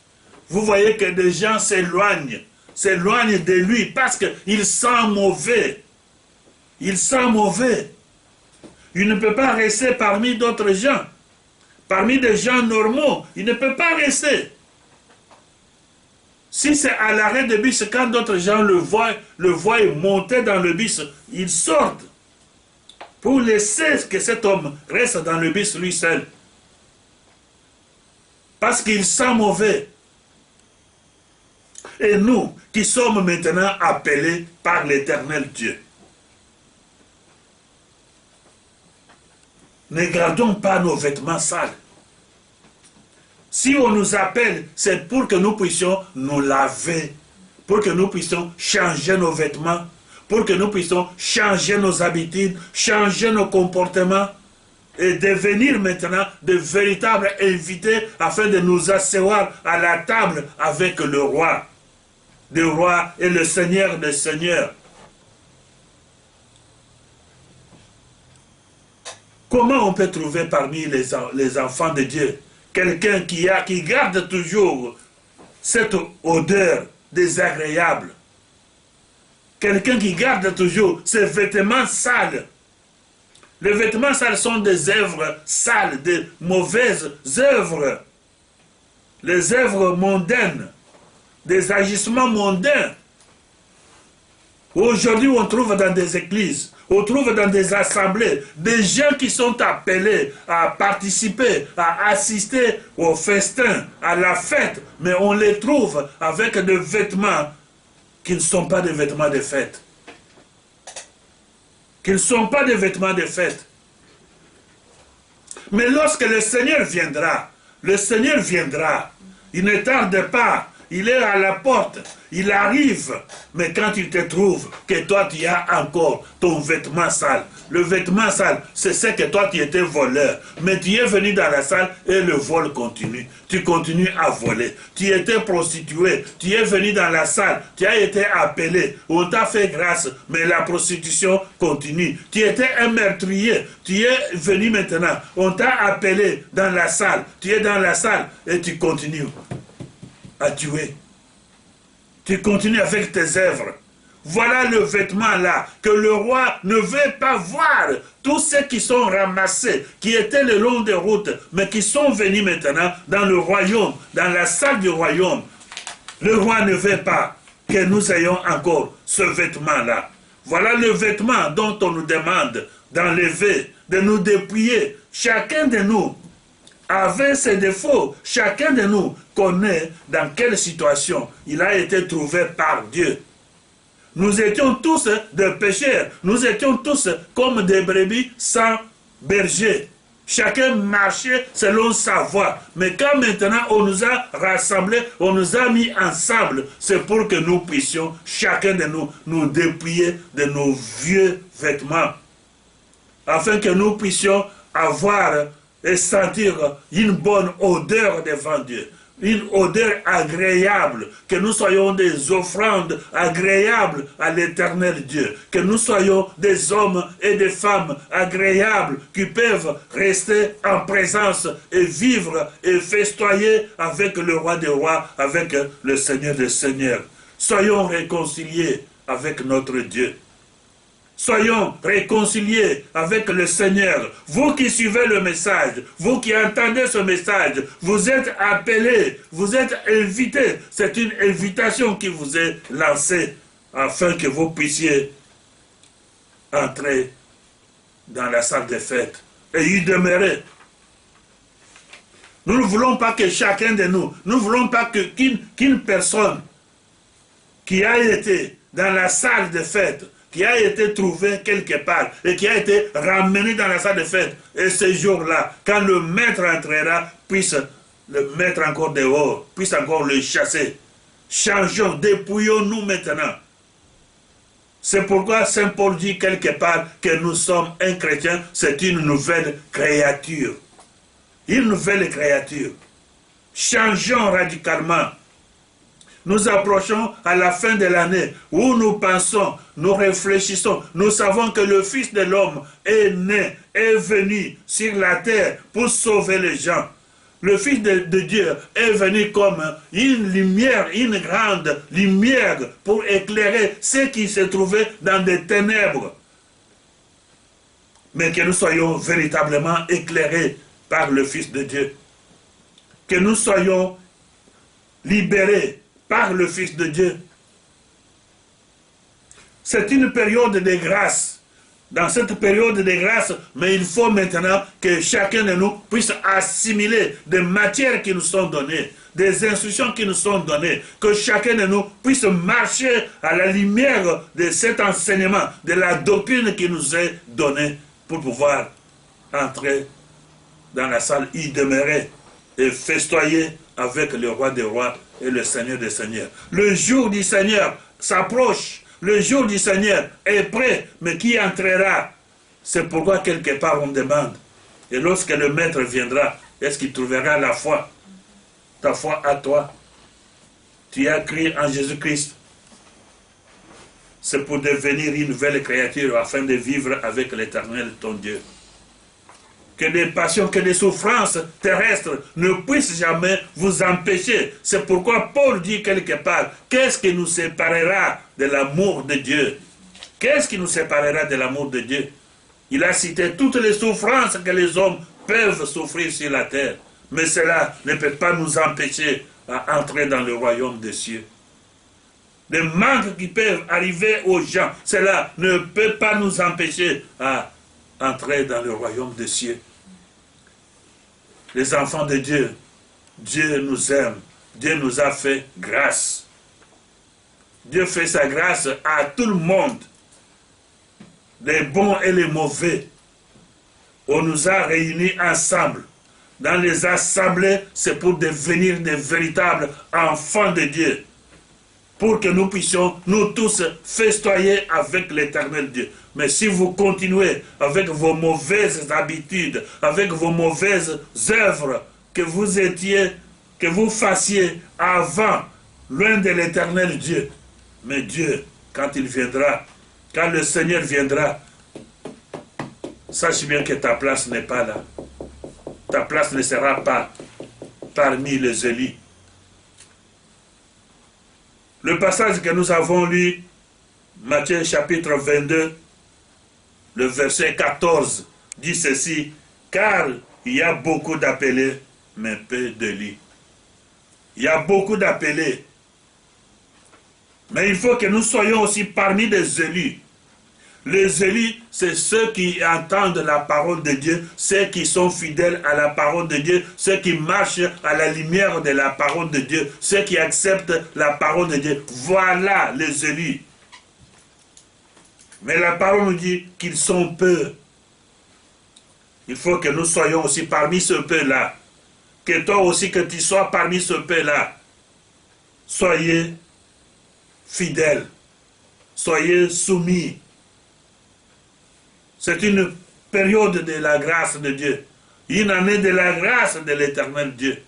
Speaker 2: vous voyez que des gens s'éloignent de lui parce qu'il sent mauvais. Il sent mauvais. Il ne peut pas rester parmi d'autres gens. Parmi des gens normaux, il ne peut pas rester. Si c'est à l'arrêt de bus, quand d'autres gens le voient monter dans le bus, ils sortent pour laisser que cet homme reste dans le bus lui seul. Parce qu'il sent mauvais. Et nous, qui sommes maintenant appelés par l'Éternel Dieu, ne gardons pas nos vêtements sales. Si on nous appelle, c'est pour que nous puissions nous laver, pour que nous puissions changer nos vêtements, pour que nous puissions changer nos habitudes, changer nos comportements et devenir maintenant de véritables invités afin de nous asseoir à la table avec le roi et le Seigneur des seigneurs. Comment on peut trouver parmi les enfants de Dieu quelqu'un qui garde toujours cette odeur désagréable? Quelqu'un qui garde toujours ses vêtements sales. Les vêtements sales sont des œuvres sales, des mauvaises œuvres. Les œuvres mondaines, des agissements mondains. Aujourd'hui, on trouve dans des églises, on trouve dans des assemblées, des gens qui sont appelés à participer, à assister au festin, à la fête, mais on les trouve avec des vêtements qui ne sont pas des vêtements de fête. Qui ne sont pas des vêtements de fête. Mais lorsque le Seigneur viendra, il ne tarde pas. Il est à la porte, il arrive, mais quand il te trouve, que toi tu as encore ton vêtement sale. Le vêtement sale, c'est ce que toi tu étais voleur, mais tu es venu dans la salle et le vol continue. Tu continues à voler. Tu étais prostituée, tu es venu dans la salle, tu as été appelé, on t'a fait grâce, mais la prostitution continue. Tu étais un meurtrier, tu es venu maintenant, on t'a appelé dans la salle, tu es dans la salle et tu continues à tuer. Tu continues avec tes œuvres. Voilà le vêtement là que le roi ne veut pas voir. Tous ceux qui sont ramassés, qui étaient le long des routes, mais qui sont venus maintenant dans le royaume, dans la salle du royaume. Le roi ne veut pas que nous ayons encore ce vêtement là. Voilà le vêtement dont on nous demande d'enlever, de nous dépouiller. Chacun de nous avait ses défauts. Chacun de nous connaît dans quelle situation il a été trouvé par Dieu. Nous étions tous des pécheurs. Nous étions tous comme des brebis sans berger. Chacun marchait selon sa voie. Mais quand maintenant on nous a rassemblés, on nous a mis ensemble, c'est pour que nous puissions, chacun de nous, nous dépouiller de nos vieux vêtements. Afin que nous puissions avoir et sentir une bonne odeur devant Dieu. Une odeur agréable, que nous soyons des offrandes agréables à l'Éternel Dieu, que nous soyons des hommes et des femmes agréables qui peuvent rester en présence et vivre et festoyer avec le roi des rois, avec le Seigneur des seigneurs. Soyons réconciliés avec notre Dieu. Soyons réconciliés avec le Seigneur. Vous qui suivez le message, vous qui entendez ce message, vous êtes appelés, vous êtes invités. C'est une invitation qui vous est lancée afin que vous puissiez entrer dans la salle des fêtes et y demeurer. Nous ne voulons pas que chacun de nous, nous ne voulons pas qu'une personne qui a été dans la salle des fêtes, qui a été trouvé quelque part et qui a été ramené dans la salle de fête. Et ce jour-là, quand le maître entrera, puisse le mettre encore dehors, puisse encore le chasser. Changeons, dépouillons-nous maintenant. C'est pourquoi Saint Paul dit quelque part que nous sommes un chrétien, c'est une nouvelle créature. Une nouvelle créature. Changeons radicalement. Nous approchons à la fin de l'année où nous pensons, nous réfléchissons, nous savons que le Fils de l'homme est né, est venu sur la terre pour sauver les gens. Le Fils de Dieu est venu comme une lumière, une grande lumière pour éclairer ceux qui se trouvaient dans des ténèbres. Mais que nous soyons véritablement éclairés par le Fils de Dieu. Que nous soyons libérés par le Fils de Dieu. C'est une période de grâce. Dans cette période de grâce, mais il faut maintenant que chacun de nous puisse assimiler des matières qui nous sont données, des instructions qui nous sont données, que chacun de nous puisse marcher à la lumière de cet enseignement, de la doctrine qui nous est donnée pour pouvoir entrer dans la salle, y demeurer et festoyer avec le roi des rois et le Seigneur des seigneurs. Le jour du Seigneur s'approche. Le jour du Seigneur est prêt, mais qui entrera? C'est pourquoi quelque part on demande. Et lorsque le Maître viendra, est-ce qu'il trouvera la foi? Ta foi à toi. Tu as cru en Jésus-Christ. C'est pour devenir une nouvelle créature afin de vivre avec l'Éternel ton Dieu. Que des passions, que des souffrances terrestres ne puissent jamais vous empêcher. C'est pourquoi Paul dit quelque part, qu'est-ce qui nous séparera de l'amour de Dieu? Qu'est-ce qui nous séparera de l'amour de Dieu? Il a cité toutes les souffrances que les hommes peuvent souffrir sur la terre. Mais cela ne peut pas nous empêcher à entrer dans le royaume des cieux. Les manques qui peuvent arriver aux gens, cela ne peut pas nous empêcher à entrer dans le royaume des cieux. Les enfants de Dieu, Dieu nous aime, Dieu nous a fait grâce. Dieu fait sa grâce à tout le monde, les bons et les mauvais. On nous a réunis ensemble. Dans les assemblées, c'est pour devenir des véritables enfants de Dieu. Pour que nous puissions, nous tous, festoyer avec l'Éternel Dieu. Mais si vous continuez avec vos mauvaises habitudes, avec vos mauvaises œuvres que vous fassiez avant, loin de l'Éternel Dieu, mais Dieu, quand il viendra, quand le Seigneur viendra, sache bien que ta place n'est pas là. Ta place ne sera pas parmi les élus. Le passage que nous avons lu, Matthieu chapitre 22, le verset 14, dit ceci, car il y a beaucoup d'appelés, mais peu d'élus. Il y a beaucoup d'appelés, mais il faut que nous soyons aussi parmi des élus. Les élus, c'est ceux qui entendent la parole de Dieu, ceux qui sont fidèles à la parole de Dieu, ceux qui marchent à la lumière de la parole de Dieu, ceux qui acceptent la parole de Dieu. Voilà les élus. Mais la parole nous dit qu'ils sont peu. Il faut que nous soyons aussi parmi ce peuple-là. Que toi aussi, que tu sois parmi ce peuple-là. Soyez fidèles. Soyez soumis. C'est une période de la grâce de Dieu. Une année de la grâce de l'Éternel Dieu.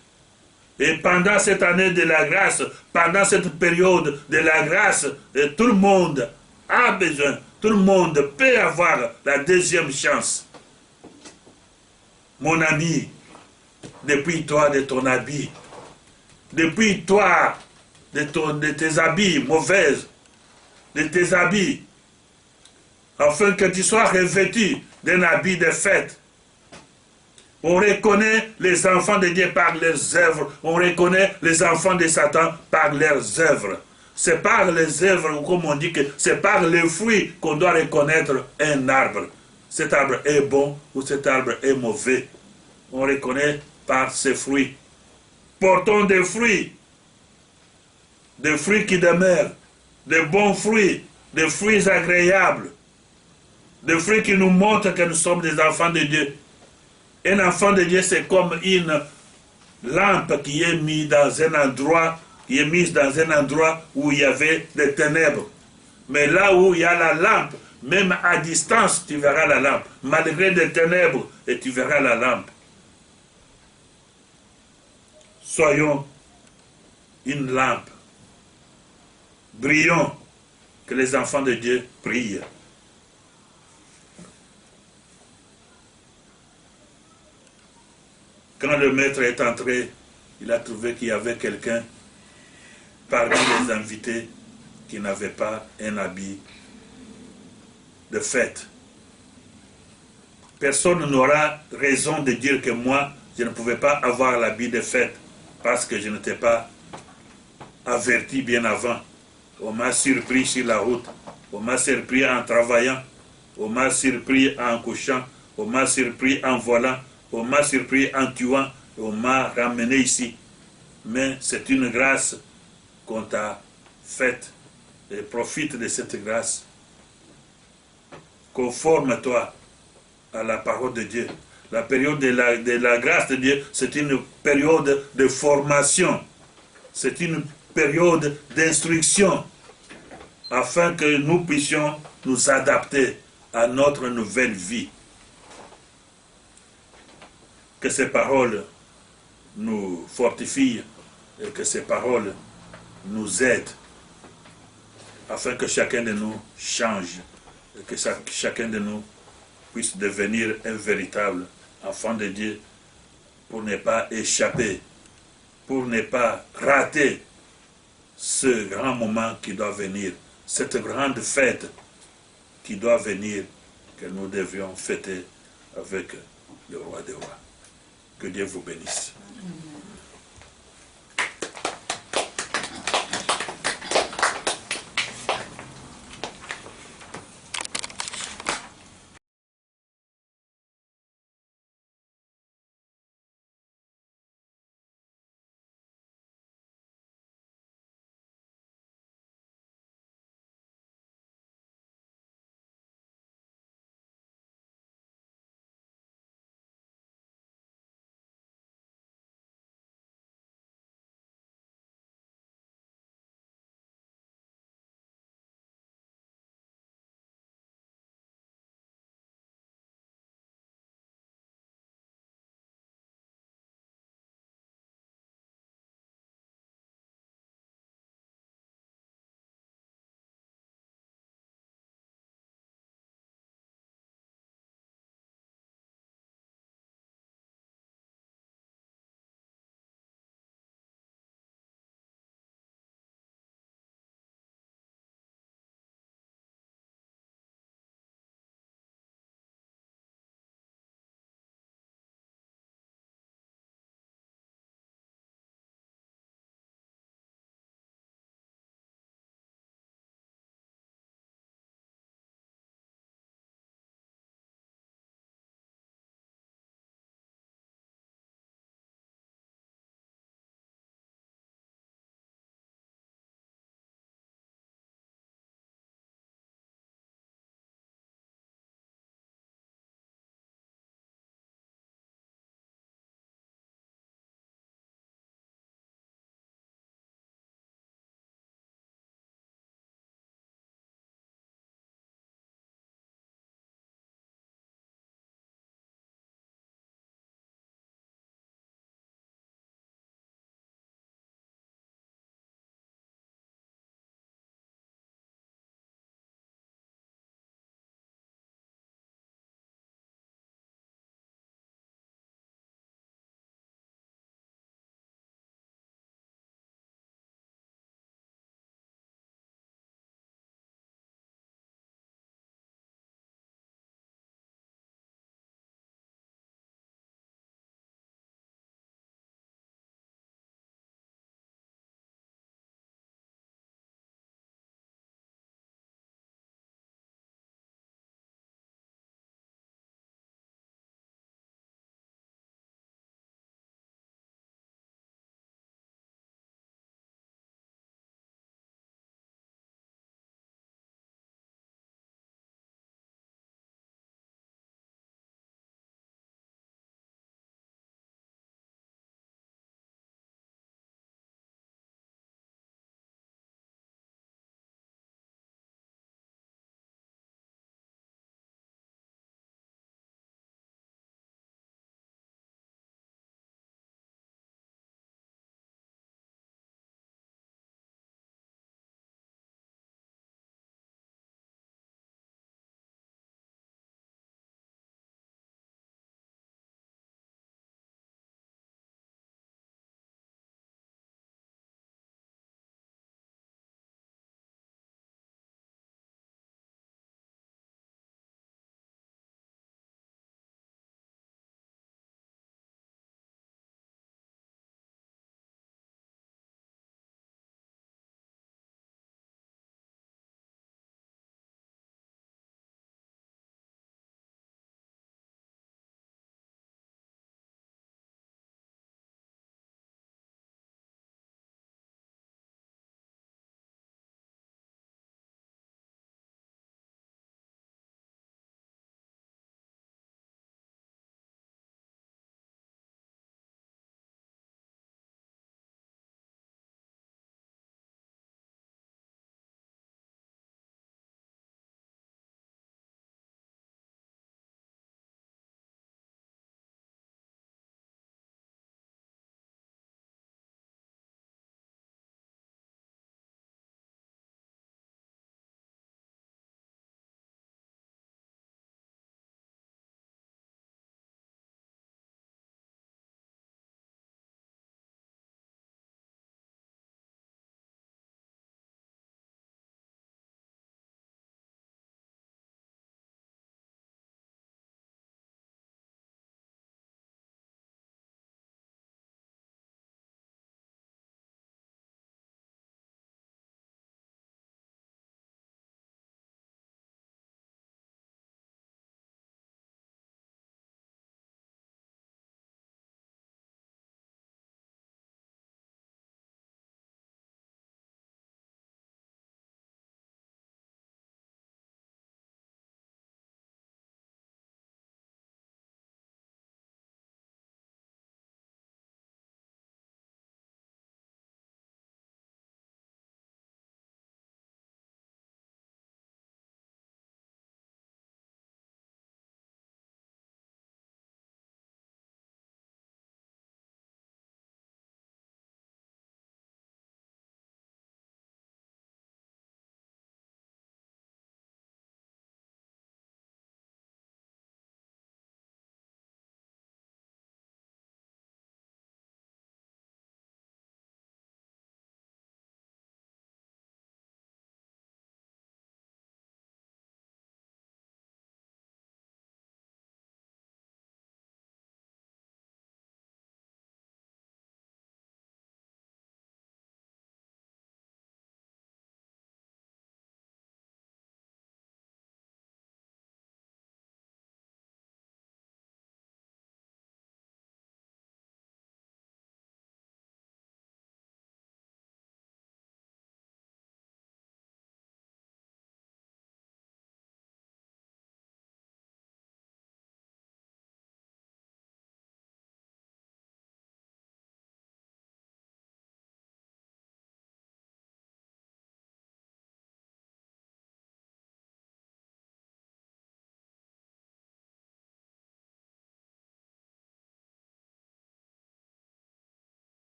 Speaker 2: Et pendant cette année de la grâce, pendant cette période de la grâce, tout le monde a besoin, tout le monde peut avoir la deuxième chance. Mon ami, dépouille-toi de ton habit. Dépouille-toi de tes habits mauvaises, de tes habits, afin que tu sois revêtu d'un habit de fête. On reconnaît les enfants de Dieu par leurs œuvres. On reconnaît les enfants de Satan par leurs œuvres. C'est par les œuvres, comme on dit, que c'est par les fruits qu'on doit reconnaître un arbre. Cet arbre est bon ou cet arbre est mauvais. On reconnaît par ses fruits. Portons des fruits qui demeurent, des bons fruits, des fruits agréables, des fruits qui nous montrent que nous sommes des enfants de Dieu. Un enfant de Dieu, c'est comme une lampe qui est mise dans un endroit, où il y avait des ténèbres. Mais là où il y a la lampe, même à distance, tu verras la lampe. Malgré des ténèbres, et tu verras la lampe. Soyons une lampe. Brillons, que les enfants de Dieu brillent. Quand le maître est entré, il a trouvé qu'il y avait quelqu'un parmi les invités qui n'avait pas un habit de fête. Personne n'aura raison de dire que moi, je ne pouvais pas avoir l'habit de fête parce que je n'étais pas averti bien avant. On m'a surpris sur la route, on m'a surpris en travaillant, on m'a surpris en couchant, on m'a surpris en volant. On m'a surpris en tuant, on m'a ramené ici. Mais c'est une grâce qu'on t'a faite. Et profite de cette grâce. Conforme-toi à la parole de Dieu. La période de la grâce de Dieu, c'est une période de formation. C'est une période d'instruction. Afin que nous puissions nous adapter à notre nouvelle vie. Que ces paroles nous fortifient et que ces paroles nous aident afin que chacun de nous change et que chacun de nous puisse devenir un véritable enfant de Dieu pour ne pas échapper, pour ne pas rater ce grand moment qui doit venir, cette grande fête qui doit venir, que nous devions fêter avec le roi des rois. Que Dieu vous bénisse.